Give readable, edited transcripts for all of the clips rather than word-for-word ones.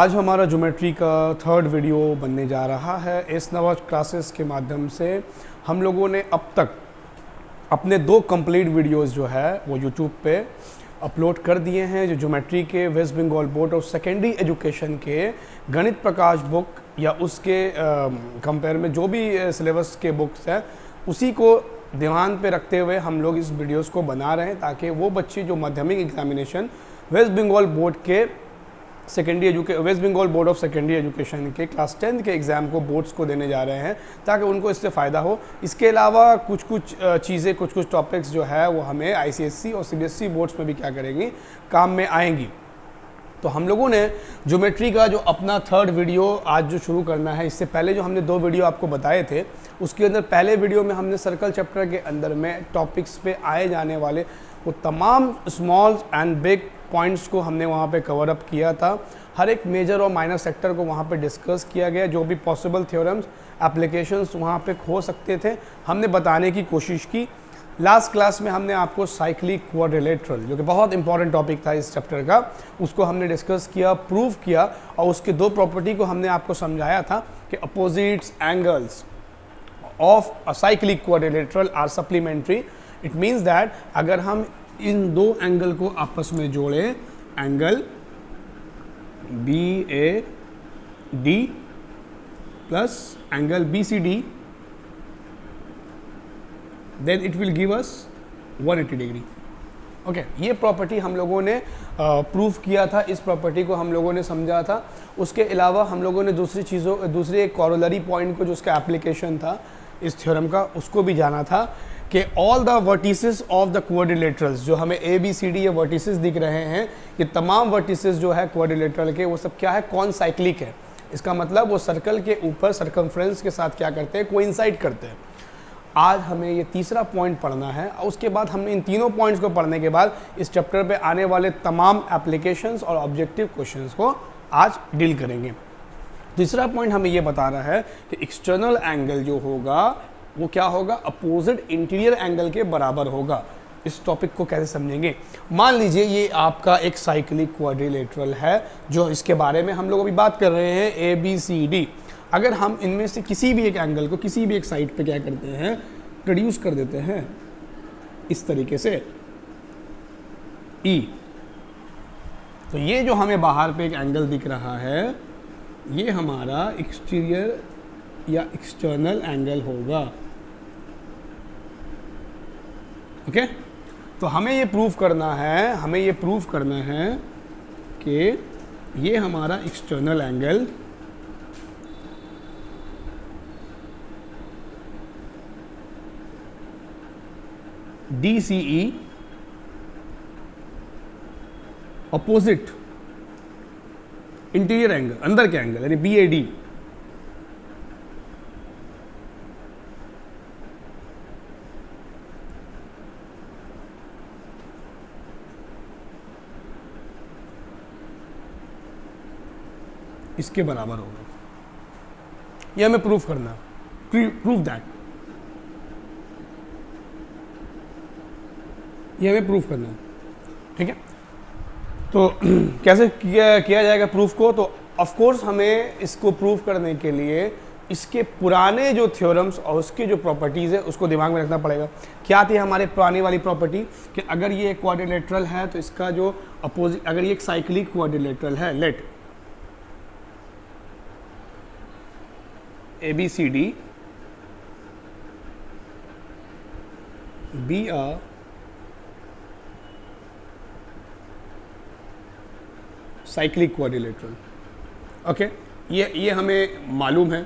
आज हमारा ज्योमेट्री का थर्ड वीडियो बनने जा रहा है। इस नवा क्लासेस के माध्यम से हम लोगों ने अब तक अपने 2 कंप्लीट वीडियोस जो है वो यूट्यूब पे अपलोड कर दिए हैं, जो ज्योमेट्री के West Bengal board of secondary education के गणित प्रकाश बुक या उसके कंपेयर में जो भी सिलेबस के बुक्स हैं उसी को ध्यान पे रखते हुए हम लोग इस वीडियोस को बना रहे हैं, ताकि वो बच्चे जो माध्यमिक एग्जामिनेशन वेस्ट बंगाल बोर्ड के West Bengal board of secondary education के क्लास 10 के एग्ज़ाम को बोर्ड्स को देने जा रहे हैं, ताकि उनको इससे फ़ायदा हो। इसके अलावा कुछ चीज़ें कुछ टॉपिक्स जो है वो हमें आईसीएसई और सीबीएसई बोर्ड्स में भी क्या करेंगी, काम में आएंगी। तो हम लोगों ने ज्योमेट्री का जो अपना थर्ड वीडियो आज जो शुरू करना है, इससे पहले जो हमने 2 वीडियो आपको बताए थे उसके अंदर पहले वीडियो में हमने सर्कल चैप्टर के अंदर में टॉपिक्स पे आए जाने वाले वो तमाम स्मॉल एंड बिग पॉइंट्स को हमने वहाँ पे कवर अप किया था। हर एक मेजर और माइनर सेक्टर को वहाँ पे डिस्कस किया गया, जो भी पॉसिबल थ्योरम्स एप्लीकेशंस वहाँ पे हो सकते थे हमने बताने की कोशिश की। लास्ट क्लास में हमने आपको साइक्लिक क्वाड्रिलेटरल, जो कि बहुत इंपॉर्टेंट टॉपिक था इस चैप्टर का, उसको हमने डिस्कस किया, प्रूव किया और उसके 2 प्रॉपर्टी को हमने आपको समझाया था कि opposites angles of a cyclic quadrilateral are supplementary. It means that अगर हम इन 2 एंगल को आपस में जोड़ें, angle BAD plus angle BCD, then it will give us 180 degree. Okay, ये प्रॉपर्टी हम लोगों ने प्रूव किया था, इस प्रॉपर्टी को हम लोगों ने समझा था। उसके अलावा हम लोगों ने दूसरी एक कॉरोलरी पॉइंट को, जो उसका एप्लीकेशन था इस थ्योरम का, उसको भी जाना था कि all the vertices of the quadrilaterals, जो हमें ABCD ये वर्टिसेस दिख रहे हैं, ये तमाम वर्टिसेस जो है क्वाड्रिलेटरल के, वो सब क्या है, कॉनसाइक्लिक है। इसका मतलब वो सर्कल के ऊपर सर्कमफ्रेंस के साथ क्या करते हैं, कोइंसाइड करते हैं। आज हमें ये तीसरा पॉइंट पढ़ना है और उसके बाद हमने इन तीनों पॉइंट्स को पढ़ने के बाद इस चैप्टर पे आने वाले तमाम एप्लीकेशंस और ऑब्जेक्टिव क्वेश्चंस को आज डील करेंगे। तीसरा पॉइंट हमें ये बता रहा है कि एक्सटर्नल एंगल जो होगा वो क्या होगा, अपोजिट इंटीरियर एंगल के बराबर होगा। इस टॉपिक को कैसे समझेंगे, मान लीजिए ये आपका एक साइक्लिक क्वाड्रिलेटरल है, जो इसके बारे में हम लोग अभी बात कर रहे हैं, ABCD। अगर हम इनमें से किसी भी एक एंगल को किसी भी एक साइड पे क्या करते हैं, प्रोड्यूस कर देते हैं इस तरीके से E, तो ये जो हमें बाहर पे एक एंगल दिख रहा है, ये हमारा एक्सटीरियर या एक्सटर्नल एंगल होगा। ओके, तो हमें ये प्रूव करना है कि ये हमारा external angle DCE opposite interior angle, अंदर के एंगल यानी BAD, इसके बराबर होगा। ये हमें प्रूफ करना, प्रूव दैट, ये हमें प्रूफ करना है। ठीक है, तो कैसे किया जाएगा प्रूफ को, तो ऑफ कोर्स हमें इसको प्रूफ करने के लिए इसके पुराने जो थ्योरम्स और उसकी जो प्रॉपर्टीज़ है उसको दिमाग में रखना पड़ेगा। क्या थी हमारे पुरानी वाली प्रॉपर्टी कि अगर ये एक क्वाड्रिलेटरल है तो इसका जो अपोजिट, अगर ये एक साइक्लिक क्वाड्रिलेटरल है, let ABCD be a cyclic quadrilateral. Okay, ये हमें मालूम है।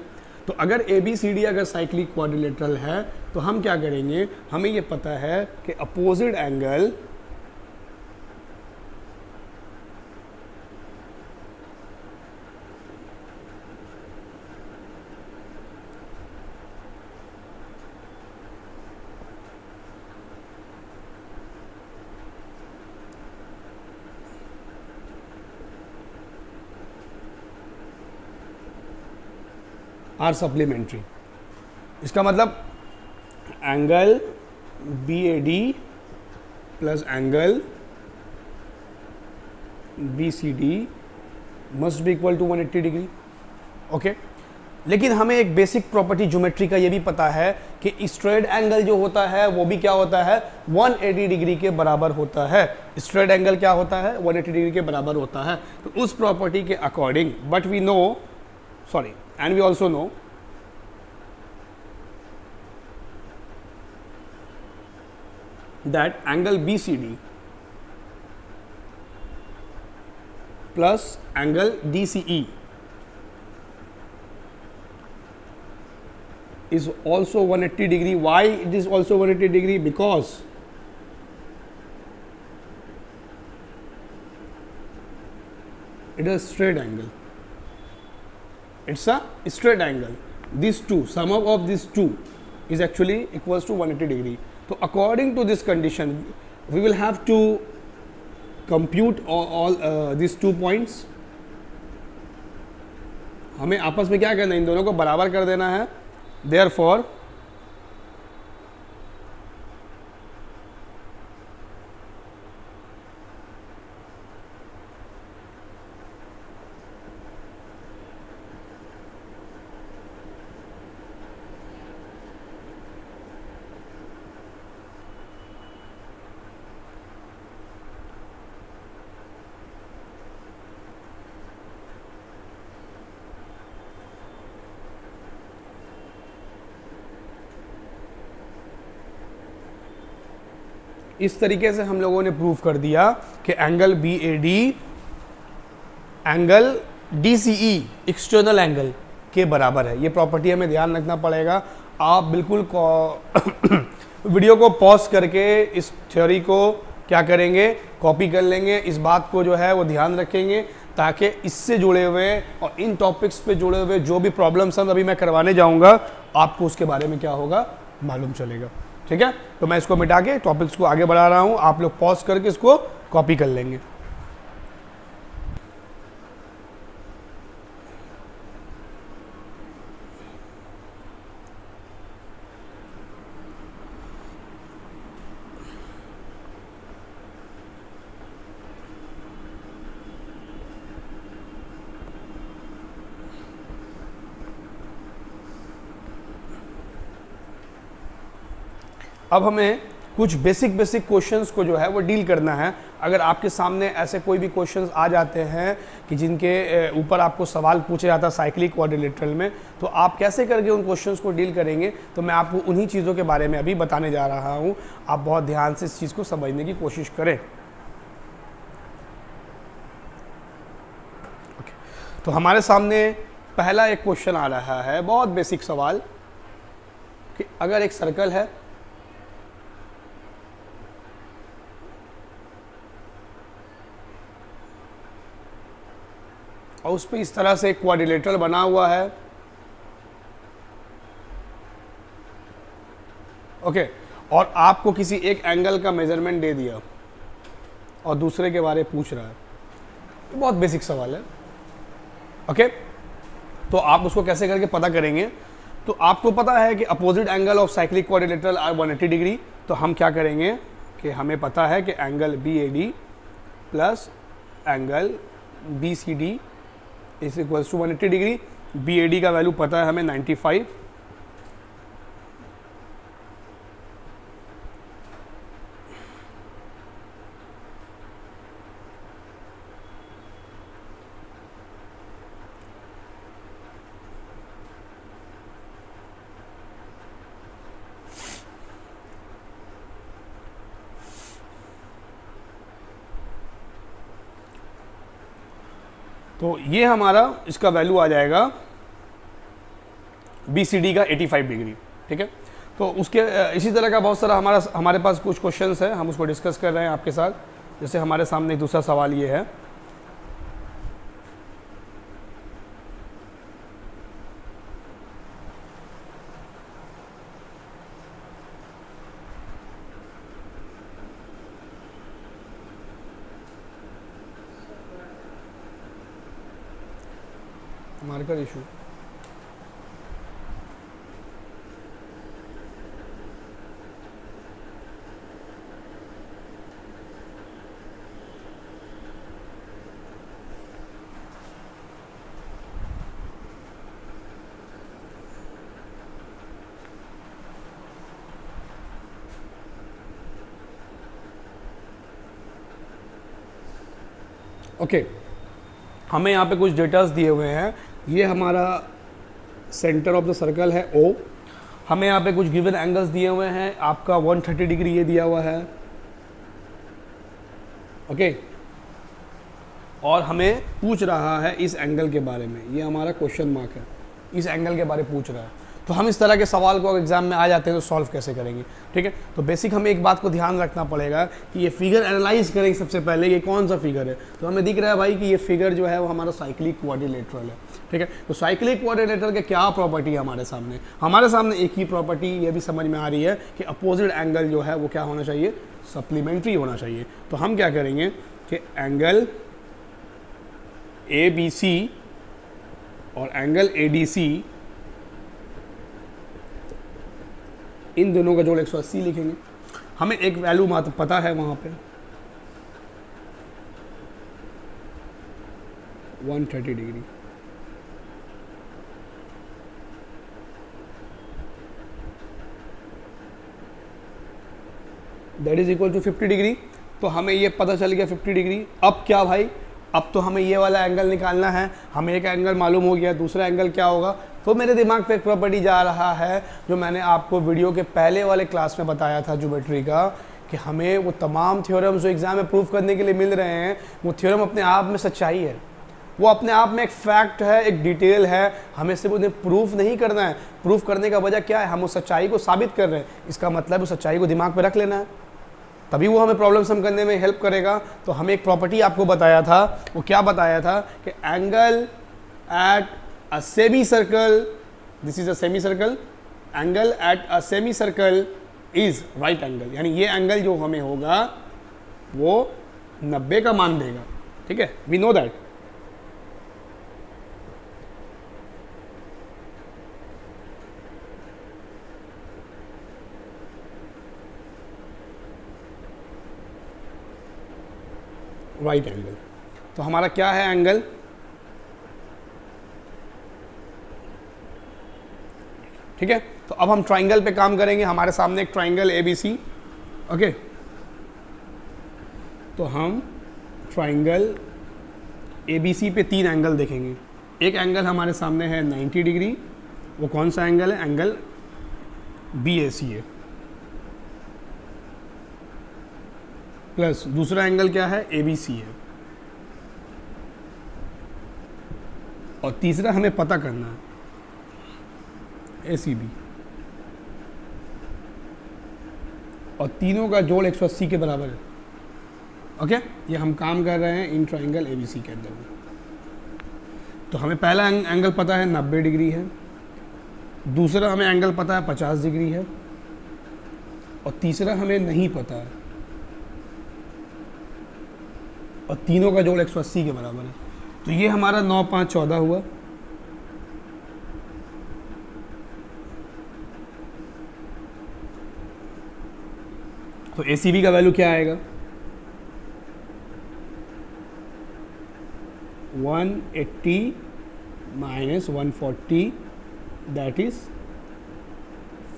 तो अगर ABCD अगर साइक्लिक क्वाड्रिलेटरल है तो हम क्या करेंगे, हमें ये पता है कि अपोजिट एंगल आर सप्लीमेंट्री। इसका मतलब angle BAD plus angle BCD must be equal to 180 degree. Okay, लेकिन हमें एक बेसिक प्रॉपर्टी ज्योमेट्री का ये भी पता है कि स्ट्रेट एंगल जो होता है वो भी क्या होता है, 180 डिग्री के बराबर होता है। स्ट्रेट एंगल क्या होता है, 180 डिग्री के बराबर होता है। तो उस प्रॉपर्टी के according, but we know, sorry, and we also know that angle BCD plus angle DCE is also 180 degree. Why it is also 180 degree? Because it is a straight angle. It's a straight angle. These two, sum of these two is actually equals to 180 degree. So according to this condition, we will have to compute all these 2 points. हमें आपस में क्या करना है, इन दोनों को बराबर कर देना है। Therefore इस तरीके से हम लोगों ने प्रूव कर दिया कि angle BAD angle DCE external angle के बराबर है। ये प्रॉपर्टी हमें ध्यान रखना पड़ेगा। आप बिल्कुल वीडियो को पॉज करके इस थ्योरी को क्या करेंगे, कॉपी कर लेंगे। इस बात को जो है वो ध्यान रखेंगे ताकि इससे जुड़े हुए और इन टॉपिक्स पे जुड़े हुए जो भी प्रॉब्लम्स हम अभी मैं करवाने जाऊंगा आपको उसके बारे में क्या होगा, मालूम चलेगा। ठीक है, तो मैं इसको मिटा के टॉपिक्स को आगे बढ़ा रहा हूं, आप लोग पॉज करके इसको कॉपी कर लेंगे। अब हमें कुछ बेसिक क्वेश्चंस को जो है वो डील करना है। अगर आपके सामने ऐसे कोई भी क्वेश्चंस आ जाते हैं कि जिनके ऊपर आपको सवाल पूछा जाता है साइक्लिक क्वाड्रिलेटरल में, तो आप कैसे करके उन क्वेश्चंस को डील करेंगे, तो मैं आपको उन्हीं चीज़ों के बारे में अभी बताने जा रहा हूँ। आप बहुत ध्यान से इस चीज़ को समझने की कोशिश करें। तो हमारे सामने पहला एक क्वेश्चन आ रहा है, बहुत बेसिक सवाल, कि अगर एक सर्कल है और उस पर इस तरह से क्वाड्रिलेटरल बना हुआ है, ओके, और आपको किसी एक एंगल का मेजरमेंट दे दिया और दूसरे के बारे में पूछ रहा है, तो बहुत बेसिक सवाल है। ओके, तो आप उसको कैसे करके पता करेंगे, तो आपको पता है कि opposite angle of cyclic quadrilateral are 180 degree. तो हम क्या करेंगे कि हमें पता है कि angle BAD plus angle BCD is equals to 180 degree. BAD का वैल्यू पता है हमें 95, तो ये हमारा इसका वैल्यू आ जाएगा BCD का 85 डिग्री। ठीक है, तो उसके इसी तरह का बहुत सारा हमारे पास कुछ क्वेश्चंस है, हम उसको डिस्कस कर रहे हैं आपके साथ। जैसे हमारे सामने एक दूसरा सवाल ये है, मार्कर इशू। ओके, हमें यहाँ पे कुछ डेटास दिए हुए हैं। ये हमारा सेंटर ऑफ द सर्कल है O। हमें यहाँ पे कुछ गिवन एंगल्स दिए हुए हैं, आपका 130 डिग्री ये दिया हुआ है। ओके, और हमें पूछ रहा है इस एंगल के बारे में, ये हमारा क्वेश्चन मार्क है, इस एंगल के बारे में पूछ रहा है। तो हम इस तरह के सवाल को एग्जाम में आ जाते हैं तो सॉल्व कैसे करेंगे, ठीक है। तो बेसिक हमें एक बात को ध्यान रखना पड़ेगा कि ये फिगर एनालाइज करेंगे सबसे पहले, ये कौन सा फिगर है। तो हमें दिख रहा है भाई कि ये फिगर जो है वो हमारा साइक्लिक क्वाड्रिलेटरल है, ठीक है। तो साइक्लिक क्वाड्रिलेटरल के क्या प्रॉपर्टी है हमारे सामने एक ही प्रॉपर्टी ये भी समझ में आ रही है कि अपोजिट एंगल जो है वो क्या होना चाहिए, सप्लीमेंट्री होना चाहिए। तो हम क्या करेंगे कि एंगल ABC और एंगल ADC, इन दोनों का जोड़ 180 लिखेंगे। हमें एक वैल्यू मात्र पता है वहां पे 130 degree. That is equal to 50 degree. तो हमें ये पता चल गया 50 डिग्री। अब क्या भाई, अब तो हमें ये वाला एंगल निकालना है। हमें एक एंगल मालूम हो गया, दूसरा एंगल क्या होगा। तो मेरे दिमाग पे एक प्रॉपर्टी जा रहा है जो मैंने आपको वीडियो के पहले वाले क्लास में बताया था ज्योमेट्री का, कि हमें वो तमाम थ्योरम्स जो एग्जाम में प्रूफ करने के लिए मिल रहे हैं, वो थ्योरम अपने आप में सच्चाई है, वो अपने आप में एक फैक्ट है, एक डिटेल है। हमें सिर्फ उन्हें प्रूफ नहीं करना है। प्रूफ करने का वजह क्या है, हम उस सच्चाई को साबित कर रहे हैं। इसका मतलब उस सच्चाई को दिमाग में रख लेना है, तभी वो हमें प्रॉब्लम सम करने में हेल्प करेगा। तो हमें एक प्रॉपर्टी आपको बताया था, वो क्या बताया था कि angle at a semi circle, this is a semi circle, angle at a semi circle is right angle. यानी ये एंगल जो हमें होगा वो 90 का मान देगा, ठीक है। We know that. Right angle. तो हमारा क्या है एंगल, ठीक है। तो अब हम ट्राइंगल पे काम करेंगे। हमारे सामने एक ट्राइंगल ABC, ओके। तो हम ट्राइंगल ABC पे 3 एंगल देखेंगे। एक एंगल हमारे सामने है 90 डिग्री, वो कौन सा एंगल है, एंगल BAC है। प्लस दूसरा एंगल क्या है, ABC है। और तीसरा हमें पता करना है ACB। और तीनों का जोड़ 180 के बराबर है, ओके। ये हम काम कर रहे हैं इन ट्राइंगल ABC के अंदर में। तो हमें पहला एंगल पता है 90 डिग्री है, दूसरा हमें एंगल पता है 50 डिग्री है, और तीसरा हमें नहीं पता है। और तीनों का जोड़ 180 के बराबर है। तो ये हमारा 9 5 14 हुआ। तो ACB का वैल्यू क्या आएगा, 180 माइनस 140, दैट इज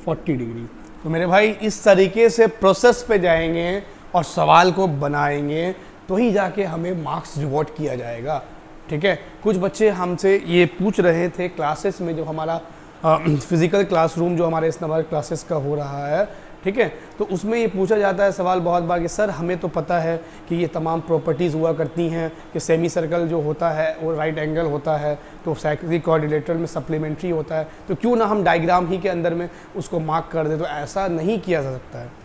40 डिग्री। तो मेरे भाई इस तरीके से प्रोसेस पे जाएंगे और सवाल को बनाएंगे, तो ही जाके हमें मार्क्स रिवॉर्ड किया जाएगा, ठीक है। कुछ बच्चे हमसे ये पूछ रहे थे क्लासेस में, जो हमारा फिजिकल क्लासरूम जो हमारे इस नंबर क्लासेस का हो रहा है, ठीक है। तो उसमें ये पूछा जाता है सवाल बहुत बार कि सर हमें तो पता है कि ये तमाम प्रॉपर्टीज़ हुआ करती हैं कि सेमी सर्कल जो होता है वो राइट एंगल होता है, तो साइक्लिक कोऑर्डिनेटर में सप्लीमेंट्री होता है, तो क्यों ना हम डायग्राम ही के अंदर में उसको मार्क कर दें। तो ऐसा नहीं किया जा सकता है।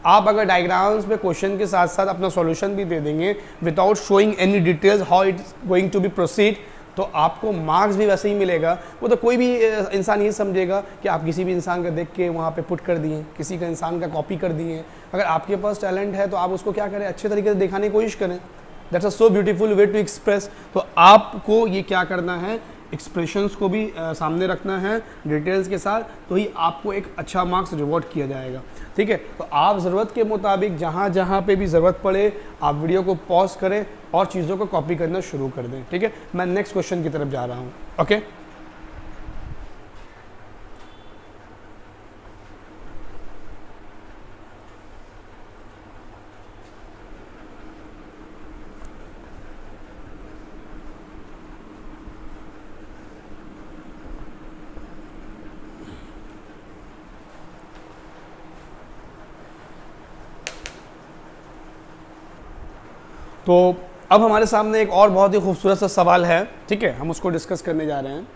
आप अगर डायग्राम्स में क्वेश्चन के साथ साथ अपना सॉल्यूशन भी दे देंगे without showing any details how it's going to be proceed, तो आपको मार्क्स भी वैसे ही मिलेगा। वो तो कोई भी इंसान ये समझेगा कि आप किसी भी इंसान का देख के वहाँ पे पुट कर दिए, किसी का इंसान का कॉपी कर दिए। अगर आपके पास टैलेंट है तो आप उसको क्या करें, अच्छे तरीके से दिखाने की कोशिश करें। That's a so beautiful way to express. तो आपको ये क्या करना है, एक्सप्रेशंस को भी सामने रखना है डिटेल्स के साथ, तो ही आपको एक अच्छा मार्क्स रिवॉर्ड किया जाएगा, ठीक है। तो आप ज़रूरत के मुताबिक जहाँ जहाँ पे भी ज़रूरत पड़े आप वीडियो को पॉज करें और चीज़ों को कॉपी करना शुरू कर दें, ठीक है। मैं नेक्स्ट क्वेश्चन की तरफ जा रहा हूँ, ओके। तो अब हमारे सामने एक और बहुत ही खूबसूरत सा सवाल है, ठीक है, हम उसको डिस्कस करने जा रहे हैं।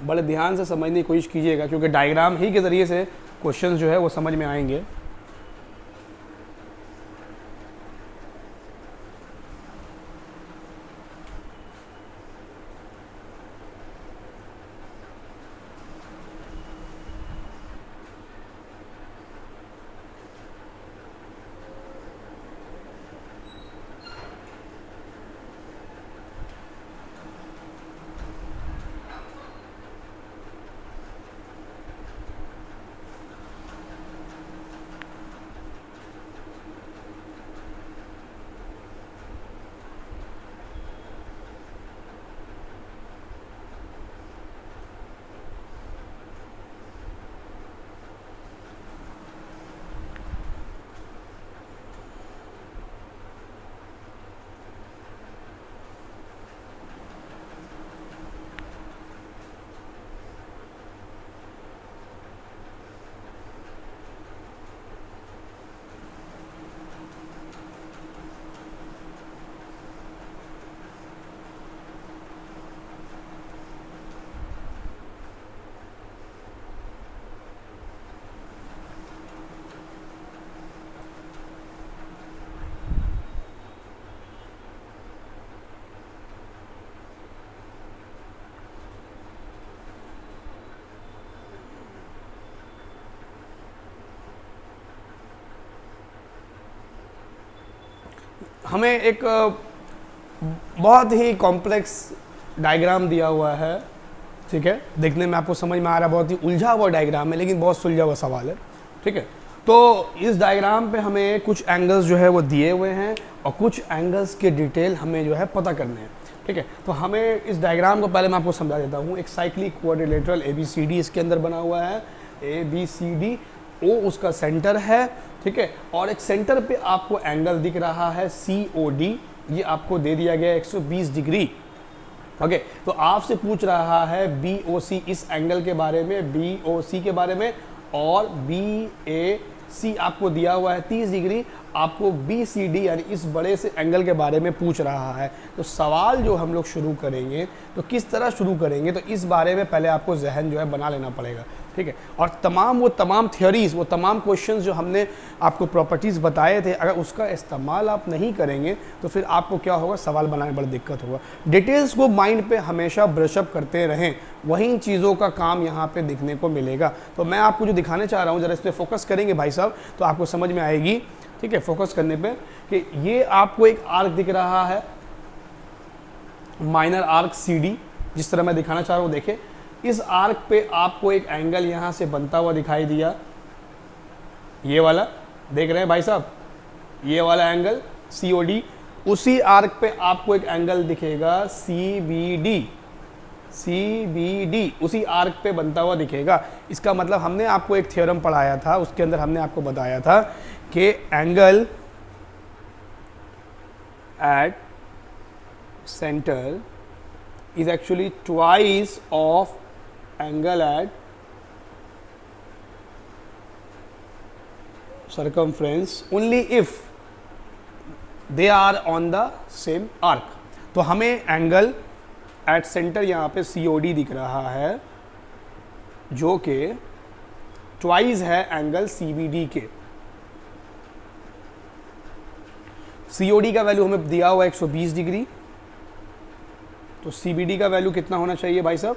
बड़े ध्यान से समझने की कोशिश कीजिएगा, क्योंकि डायग्राम ही के ज़रिए से क्वेश्चन जो है वो समझ में आएंगे। हमें एक बहुत ही कॉम्प्लेक्स डायग्राम दिया हुआ है, ठीक है, देखने में आपको समझ में आ रहा है बहुत ही उलझा हुआ डायग्राम है, लेकिन बहुत सुलझा हुआ सवाल है, ठीक है। तो इस डायग्राम पे हमें कुछ एंगल्स जो है वो दिए हुए हैं और कुछ एंगल्स के डिटेल हमें जो है पता करने हैं, ठीक है। तो हमें इस डायग्राम को पहले मैं आपको समझा देता हूँ। एक साइक्लिक क्वाड्रिलेटरल ABCD इसके अंदर बना हुआ है, ABCD, O उसका सेंटर है, ठीक है, और एक सेंटर पे आपको एंगल दिख रहा है COD, ये आपको दे दिया गया 120 डिग्री, ओके। तो आपसे पूछ रहा है BOC, इस एंगल के बारे में, BOC के बारे में, और BAC आपको दिया हुआ है 30 डिग्री, आपको BCD यानी इस बड़े से एंगल के बारे में पूछ रहा है। तो सवाल जो हम लोग शुरू करेंगे तो किस तरह शुरू करेंगे, तो इस बारे में पहले आपको जहन जो है बना लेना पड़ेगा, ठीक है। और वो तमाम थ्योरीज, वो तमाम क्वेश्चंस जो हमने आपको प्रॉपर्टीज़ बताए थे, अगर उसका इस्तेमाल आप नहीं करेंगे तो फिर आपको क्या होगा, सवाल बनाने में बड़ी दिक्कत होगा। डिटेल्स को माइंड पे हमेशा ब्रशअप करते रहें, वही चीज़ों का काम यहाँ पे दिखने को मिलेगा। तो मैं आपको जो दिखाने चाह रहा हूँ, ज़रा इस पर फोकस करेंगे भाई साहब, तो आपको समझ में आएगी, ठीक है, फोकस करने पे, कि ये आपको एक आर्क दिख रहा है, माइनर आर्क CD, जिस तरह मैं दिखाना चाह रहा हूँ। देखें, इस आर्क पे आपको एक एंगल यहां से बनता हुआ दिखाई दिया, ये वाला देख रहे हैं भाई साहब, ये वाला एंगल COD। उसी आर्क पे आपको एक एंगल दिखेगा CBD, उसी आर्क पे बनता हुआ दिखेगा। इसका मतलब हमने आपको एक थ्योरम पढ़ाया था, उसके अंदर हमने आपको बताया था कि angle at centre is actually twice of angle at circumference only if they are on the same arc। तो हमें एंगल एट सेंटर यहाँ पे COD दिख रहा है, जो कि ट्वाइस है एंगल CBD के। COD का वैल्यू हमें दिया हुआ 120 डिग्री, तो CBD का वैल्यू कितना होना चाहिए भाई साहब,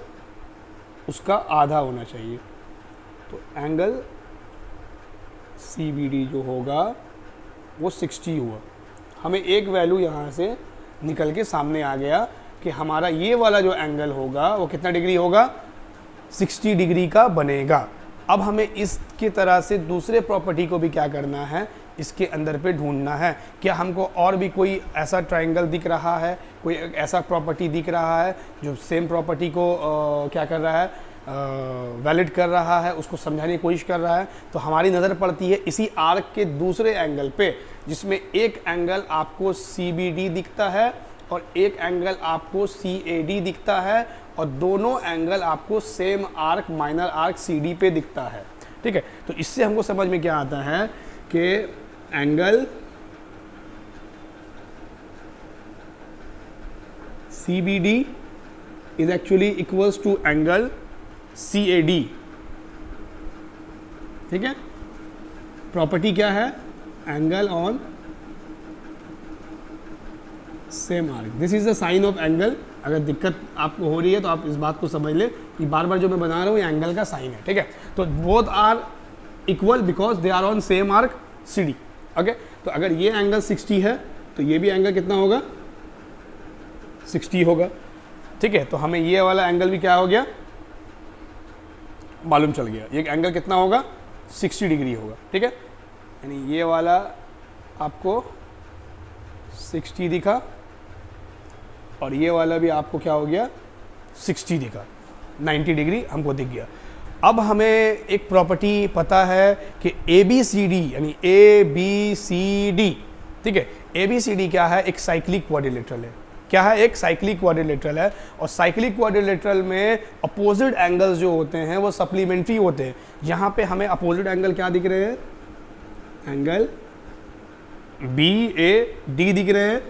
उसका आधा होना चाहिए। तो एंगल CBD जो होगा वो 60 हुआ। हमें एक वैल्यू यहाँ से निकल के सामने आ गया कि हमारा ये वाला जो एंगल होगा वो कितना डिग्री होगा, 60 डिग्री का बनेगा। अब हमें इसकी तरह से दूसरे प्रॉपर्टी को भी क्या करना है, इसके अंदर पे ढूंढना है। क्या हमको और भी कोई ऐसा ट्रायंगल दिख रहा है, कोई ऐसा प्रॉपर्टी दिख रहा है जो सेम प्रॉपर्टी को क्या कर रहा है, वैलिड कर रहा है, उसको समझाने की कोशिश कर रहा है। तो हमारी नज़र पड़ती है इसी आर्क के दूसरे एंगल पे, जिसमें एक एंगल आपको CBD दिखता है और एक एंगल आपको CAD दिखता है, और दोनों एंगल आपको same arc minor arc CD पे दिखता है, ठीक है। तो इससे हमको समझ में क्या आता है कि angle CBD is actually equals to angle CAD. ठीक है, प्रॉपर्टी क्या है, angle on same arc, this is the sign of angle. अगर दिक्कत आपको हो रही है तो आप इस बात को समझ ले कि बार बार जो मैं बना रहा हूँ ये एंगल का साइन है। ठीक है, तो both are equal because they are on same arc CD। Okay, तो अगर ये एंगल 60 है तो ये भी एंगल कितना होगा, 60 होगा। ठीक है, तो हमें ये वाला एंगल भी क्या हो गया, मालूम चल गया, ये एंगल कितना होगा, 60 डिग्री होगा। ठीक है, यानी ये वाला आपको 60 दिखा और ये वाला भी आपको क्या हो गया, 60 दिखा, 90 डिग्री हमको दिख गया। अब हमें एक प्रॉपर्टी पता है कि ABCD यानी ABCD, ठीक है, ABCD क्या है, एक साइक्लिक क्वाड्रिलेटरल है। क्या है, एक साइक्लिक क्वाड्रिलेटरल है, और साइक्लिक क्वाड्रिलेटरल में अपोजिट एंगल्स जो होते हैं वो सप्लीमेंट्री होते हैं। यहाँ पे हमें अपोजिट एंगल क्या दिख रहे हैं, एंगल BAD दिख रहे हैं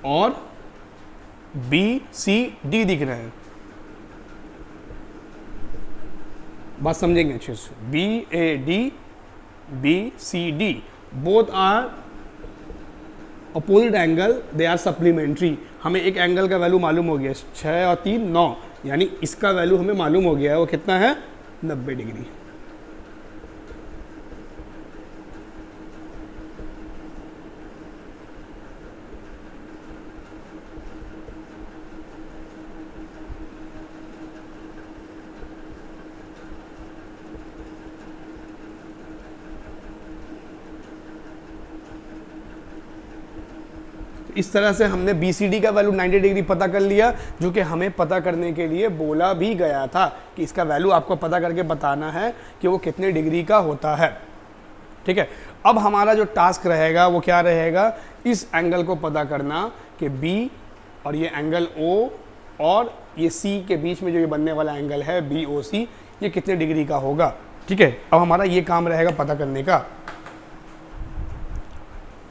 और BCD दिख रहे हैं। बात समझेंगे अच्छे से, BAD BCD both are opposite angle, they are supplementary. हमें एक एंगल का वैल्यू मालूम हो गया, 6 और 3 9, यानी इसका वैल्यू हमें मालूम हो गया है, वो कितना है, 90 डिग्री। इस तरह से हमने BCD का वैल्यू 90 डिग्री पता कर लिया, जो कि हमें पता करने के लिए बोला भी गया था कि इसका वैल्यू आपको पता करके बताना है कि वो कितने डिग्री का होता है। ठीक है, अब हमारा जो टास्क रहेगा वो क्या रहेगा, इस एंगल को पता करना कि B और ये एंगल O और ये C के बीच में जो ये बनने वाला एंगल है BOC, ये कितने डिग्री का होगा। ठीक है, अब हमारा ये काम रहेगा पता करने का।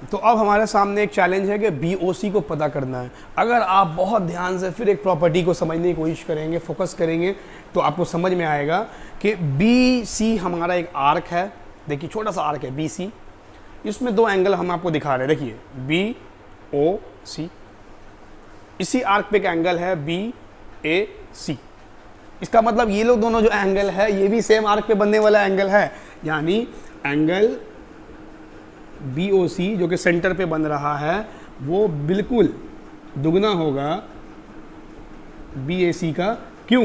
तो अब हमारे सामने एक चैलेंज है कि BOC को पता करना है। अगर आप बहुत ध्यान से फिर एक प्रॉपर्टी को समझने की कोशिश करेंगे, फोकस करेंगे, तो आपको समझ में आएगा कि BC हमारा एक आर्क है। देखिए छोटा सा आर्क है BC, इसमें दो एंगल हम आपको दिखा रहे हैं। देखिए BOC, इसी आर्क पे एक एंगल है BAC। इसका मतलब ये लोग दोनों जो एंगल है ये भी सेम आर्क पे बनने वाला एंगल है, यानी एंगल BOC जो कि सेंटर पे बन रहा है वो बिल्कुल दुगना होगा BAC का। क्यों?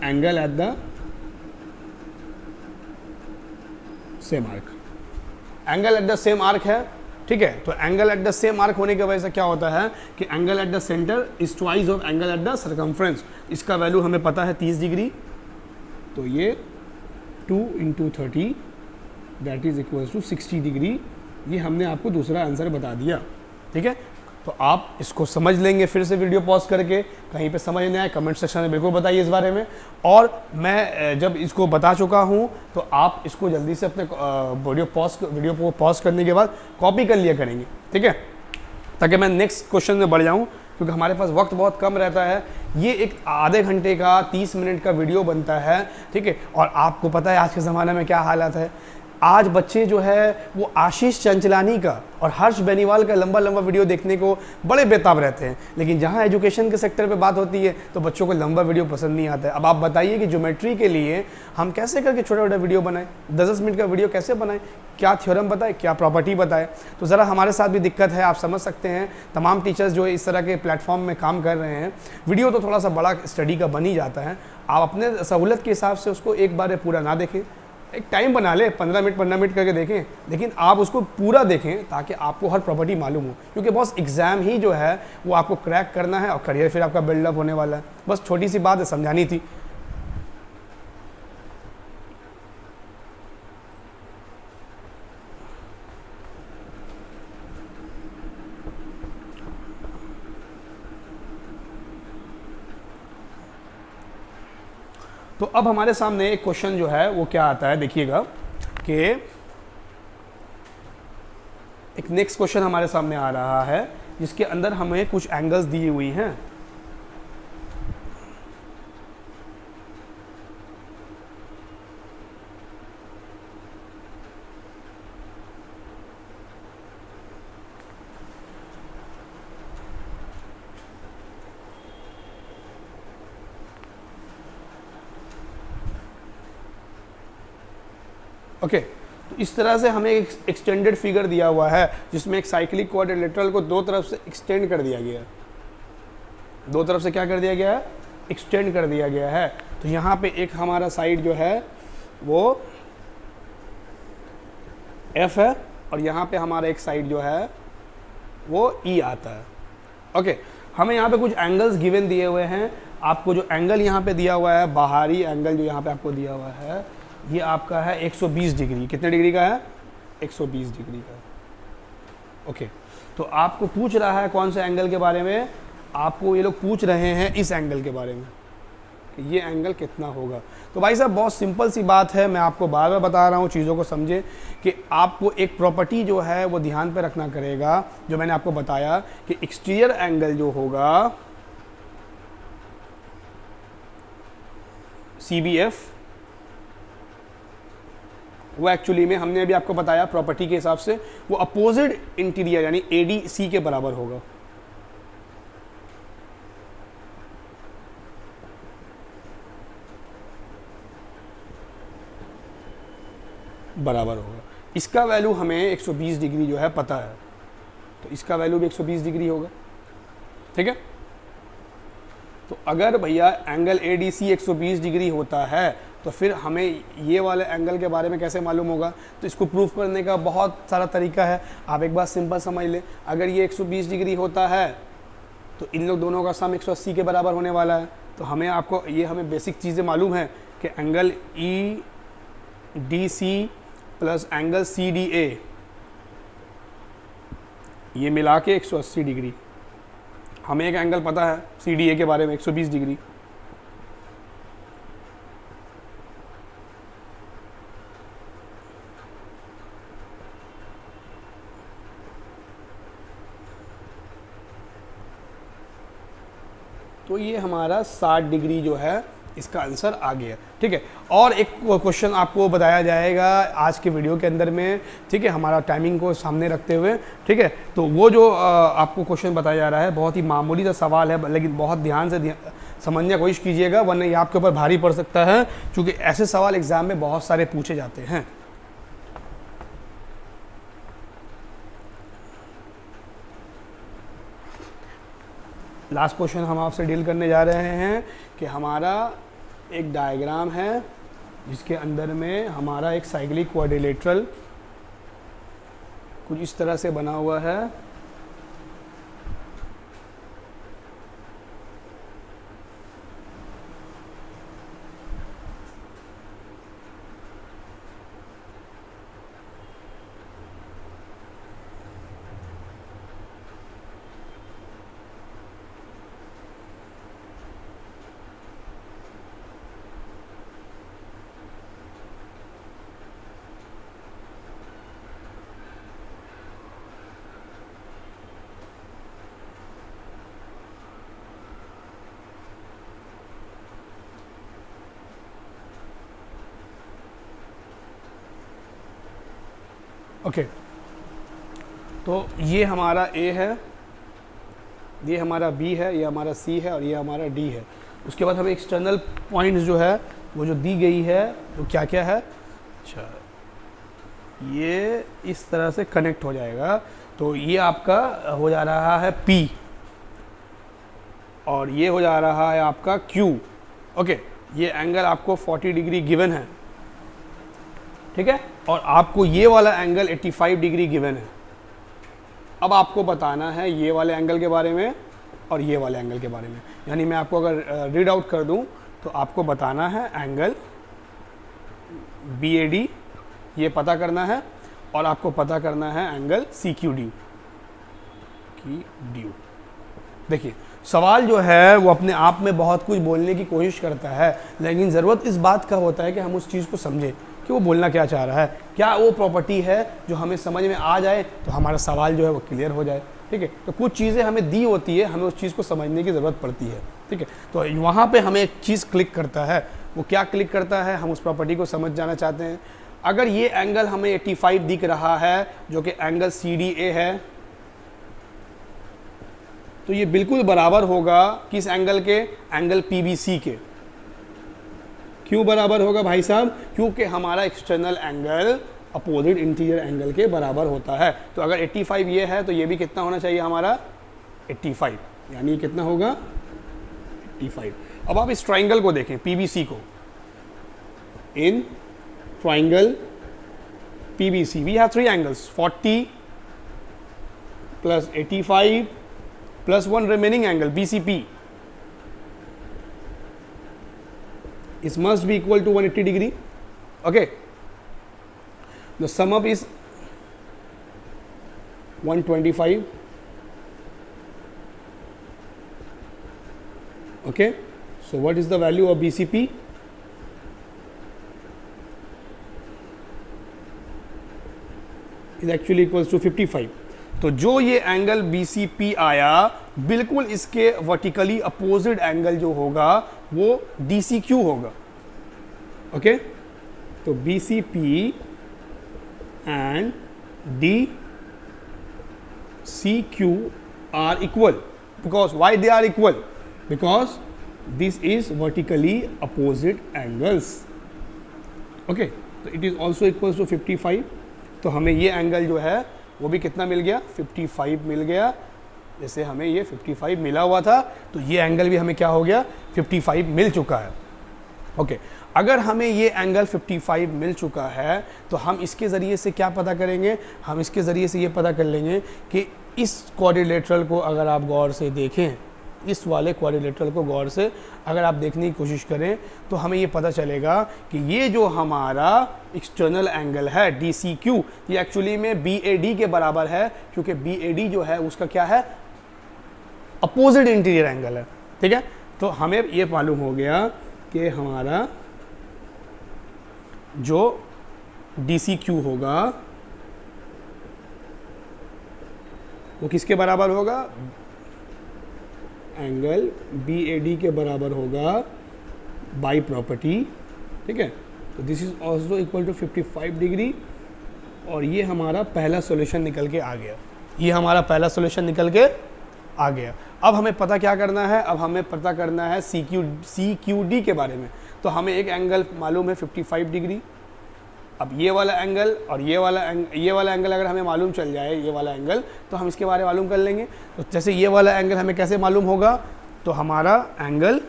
Angle at the same arc, angle at the same arc है। ठीक है, तो angle at the same arc होने की वजह से क्या होता है कि angle at the centre is twice of angle at the circumference. इसका वैल्यू हमें पता है 30 डिग्री, तो ये 2 × 30 that is equals to 60 degree. ये हमने आपको दूसरा आंसर बता दिया। ठीक है, तो आप इसको समझ लेंगे फिर से वीडियो पॉज करके, कहीं पे समझ नहीं आए कमेंट सेक्शन में बिल्कुल बताइए इस बारे में। और मैं जब इसको बता चुका हूँ तो आप इसको जल्दी से अपने वीडियो को पॉज करने के बाद कॉपी कर लिया करेंगे। ठीक है, ताकि मैं नेक्स्ट क्वेश्चन में बढ़ जाऊँ, क्योंकि हमारे पास वक्त बहुत कम रहता है। ये एक आधे घंटे का 30 मिनट का वीडियो बनता है। ठीक है, और आपको पता है आज के ज़माने में क्या हालात है। आज बच्चे जो है वो आशीष चंचलानी का और हर्ष बेनीवाल का लंबा लंबा वीडियो देखने को बड़े बेताब रहते हैं, लेकिन जहाँ एजुकेशन के सेक्टर पे बात होती है तो बच्चों को लंबा वीडियो पसंद नहीं आता है। अब आप बताइए कि ज्योमेट्री के लिए हम कैसे करके छोटा छोटा वीडियो बनाएं, 10-10 मिनट का वीडियो कैसे बनाएं, क्या थ्योरम बताए, क्या प्रॉपर्टी बताए। तो ज़रा हमारे साथ भी दिक्कत है, आप समझ सकते हैं। तमाम टीचर्स जो इस तरह के प्लेटफॉर्म में काम कर रहे हैं, वीडियो तो थोड़ा सा बड़ा स्टडी का बन ही जाता है। आप अपने सहूलत के हिसाब से उसको एक बार पूरा ना देखें, एक टाइम बना ले 15 मिनट करके देखें, लेकिन आप उसको पूरा देखें ताकि आपको हर प्रॉपर्टी मालूम हो। क्योंकि बस एग्ज़ाम ही जो है वो आपको क्रैक करना है और करियर फिर आपका बिल्डअप होने वाला है। बस छोटी सी बात है, समझानी थी। तो अब हमारे सामने एक क्वेश्चन जो है वो क्या आता है, देखिएगा कि एक नेक्स्ट क्वेश्चन हमारे सामने आ रहा है जिसके अंदर हमें कुछ एंगल्स दी हुई हैं। ओके तो इस तरह से हमें एक एक्सटेंडेड फिगर दिया हुआ है जिसमें एक साइक्लिक क्वाड्रिलेटरल को दो तरफ से एक्सटेंड कर दिया गया है। दो तरफ से क्या कर दिया गया है? एक्सटेंड कर दिया गया है। तो यहाँ पे एक हमारा साइड जो है वो F है और यहाँ पे हमारा एक साइड जो है वो E आता है। ओके हमें यहाँ पे कुछ एंगल्स गिवन दिए हुए हैं। आपको जो एंगल यहाँ पे दिया हुआ है, बाहरी एंगल जो यहाँ पे आपको दिया हुआ है, ये आपका है 120 डिग्री। कितने डिग्री का है? 120 डिग्री का। ओके तो आपको पूछ रहा है कौन से एंगल के बारे में? आपको ये लोग पूछ रहे हैं इस एंगल के बारे में कि ये एंगल कितना होगा। तो भाई साहब बहुत सिंपल सी बात है, मैं आपको बार बार बता रहा हूँ, चीज़ों को समझे कि आपको एक प्रॉपर्टी जो है वो ध्यान पे रखना करेगा जो मैंने आपको बताया कि एक्सटीरियर एंगल जो होगा CBF वो एक्चुअली में हमने अभी आपको बताया प्रॉपर्टी के हिसाब से वो अपोजिट इंटीरियर यानी ADC के बराबर होगा। बराबर होगा। इसका वैल्यू हमें 120 डिग्री जो है पता है, तो इसका वैल्यू भी 120 डिग्री होगा। ठीक है, तो अगर भैया एंगल ADC 120 डिग्री होता है तो फिर हमें ये वाले एंगल के बारे में कैसे मालूम होगा? तो इसको प्रूफ करने का बहुत सारा तरीका है। आप एक बात सिंपल समझ लें, अगर ये 120 डिग्री होता है तो इन लोग दोनों का सम 180 के बराबर होने वाला है। तो हमें बेसिक चीज़ें मालूम है कि angle EDC plus angle CDA ये मिला के 180 डिग्री। हमें एक एंगल पता है CDA के बारे में 120 डिग्री। तो ये हमारा 60 डिग्री जो है इसका आंसर आ गया। ठीक है, और एक क्वेश्चन आपको बताया जाएगा आज के वीडियो के अंदर में। ठीक है, हमारा टाइमिंग को सामने रखते हुए। ठीक है, तो वो जो आपको क्वेश्चन बताया जा रहा है बहुत ही मामूली सा सवाल है, लेकिन बहुत ध्यान से समझने की कोशिश कीजिएगा वरना ये आपके ऊपर भारी पड़ सकता है, क्योंकि ऐसे सवाल एग्जाम में बहुत सारे पूछे जाते हैं। लास्ट क्वेश्चन हम आपसे डील करने जा रहे हैं कि हमारा एक डायग्राम है जिसके अंदर में हमारा एक साइक्लिक क्वाड्रिलेटरल कुछ इस तरह से बना हुआ है। ओके तो ये हमारा A है, ये हमारा B है, ये हमारा C है और ये हमारा D है। उसके बाद हमें एक्सटर्नल पॉइंट्स जो है वो जो दी गई है वो क्या क्या है? अच्छा, ये इस तरह से कनेक्ट हो जाएगा। तो ये आपका हो जा रहा है P और ये हो जा रहा है आपका Q। ओके, ये एंगल आपको 40 डिग्री गिवन है। ठीक है, और आपको ये वाला एंगल 85 डिग्री गिवन है। अब आपको बताना है ये वाले एंगल के बारे में और ये वाले एंगल के बारे में। यानी मैं आपको अगर रीड आउट कर दूं तो आपको बताना है एंगल BAD ये पता करना है और आपको पता करना है एंगल CQD। देखिए सवाल जो है वो अपने आप में बहुत कुछ बोलने की कोशिश करता है, लेकिन ज़रूरत इस बात का होता है कि हम उस चीज़ को समझें कि वो बोलना क्या चाह रहा है, क्या वो प्रॉपर्टी है जो हमें समझ में आ जाए तो हमारा सवाल जो है वो क्लियर हो जाए। ठीक है, तो कुछ चीज़ें हमें दी होती है, हमें उस चीज़ को समझने की ज़रूरत पड़ती है। ठीक है, तो वहाँ पे हमें एक चीज़ क्लिक करता है, वो क्या क्लिक करता है, हम उस प्रॉपर्टी को समझ जाना चाहते हैं। अगर ये एंगल हमें 85 दिख रहा है जो कि एंगल CDA है, तो ये बिल्कुल बराबर होगा किस एंगल के, एंगल PBC के। क्यों बराबर होगा भाई साहब, क्योंकि हमारा external angle opposite interior angle के बराबर होता है। तो अगर 85 ये है तो ये भी कितना होना चाहिए हमारा 85, यानी ये कितना होगा 85। अब आप इस ट्राइंगल को देखें PBC को, in triangle PBC we have 3 angles 40 plus 85 plus 1 remaining angle BCP is must be equal to 180 degree. Okay, the sum up is 125. Okay, so what is the value of BCP? Is actually equals to 55. तो जो ये angle BCP आया, बिल्कुल इसके vertically opposite angle जो होगा वो DCQ होगा। ओके, तो BCP and DCQ are equal, because why they are equal, because this is vertically opposite angles. Okay, तो it is also equals to 55। तो हमें ये एंगल जो है वो भी कितना मिल गया, 55 मिल गया। जैसे हमें ये 55 मिला हुआ था तो ये एंगल भी हमें क्या हो गया 55 मिल चुका है। ओके, अगर हमें ये एंगल 55 मिल चुका है तो हम इसके ज़रिए से क्या पता करेंगे, हम इसके ज़रिए से ये पता कर लेंगे कि इस क्वाड्रिलेटरल को अगर आप गौर से देखें, इस वाले क्वाड्रिलेटरल को गौर से अगर आप देखने की कोशिश करें तो हमें ये पता चलेगा कि ये जो हमारा एक्सटर्नल एंगल है DCQ, ये एक्चुअली में BAD के बराबर है, क्योंकि BAD जो है उसका क्या है, अपोजिट इंटीरियर एंगल है। ठीक है, तो हमें ये मालूम हो गया कि हमारा जो DCQ होगा वो किसके बराबर होगा, एंगल BAD के बराबर होगा बाई प्रॉपर्टी। ठीक है, तो this is also equal to 55 degree. और ये हमारा पहला सॉल्यूशन निकल के आ गया, ये हमारा पहला सॉल्यूशन निकल के आ गया। अब हमें पता क्या करना है, अब हमें पता करना है CQD के बारे में। तो हमें एक एंगल मालूम है 55 डिग्री। अब ये वाला एंगल और ये वाला एंगल अगर हमें मालूम चल जाए, ये वाला एंगल, तो हम इसके बारे में मालूम कर लेंगे। तो जैसे ये वाला एंगल हमें कैसे मालूम होगा, तो हमारा angle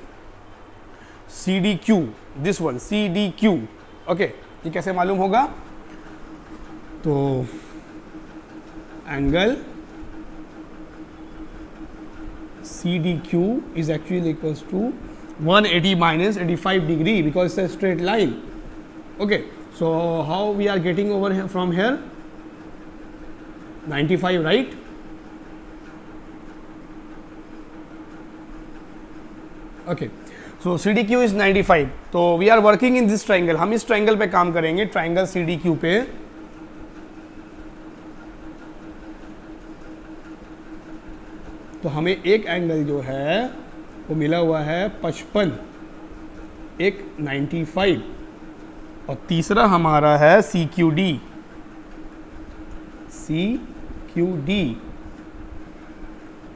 CDQ, this one CDQ, okay, ये कैसे मालूम होगा, तो angle CDQ is actually equals to 180 minus 85 degree because it's a straight line. Okay, so how we are getting over here from here, 95, right? Okay, so CDQ is 95. तो we are working in this triangle. हम इस triangle पे काम करेंगे, triangle CDQ पे। तो हमें एक एंगल जो है वो मिला हुआ है 55, एक 95 और तीसरा हमारा है CQD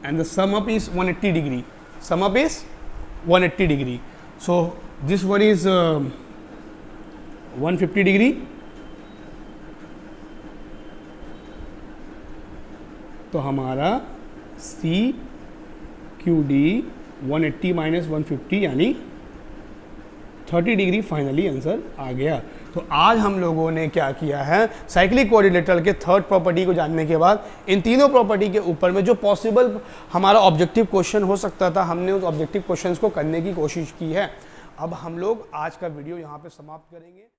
and the sum up is 180 degree. Sum up is 180 degree. So this one is 150 degree. तो हमारा CQD 180 माइनस 150 यानी 30 डिग्री फाइनली आंसर आ गया। तो आज हम लोगों ने क्या किया है, साइक्लिक कोऑर्डिनेटर के थर्ड प्रॉपर्टी को जानने के बाद इन तीनों प्रॉपर्टी के ऊपर में जो पॉसिबल हमारा ऑब्जेक्टिव क्वेश्चन हो सकता था, हमने उस ऑब्जेक्टिव क्वेश्चंस को करने की कोशिश की है। अब हम लोग आज का वीडियो यहाँ पे समाप्त करेंगे।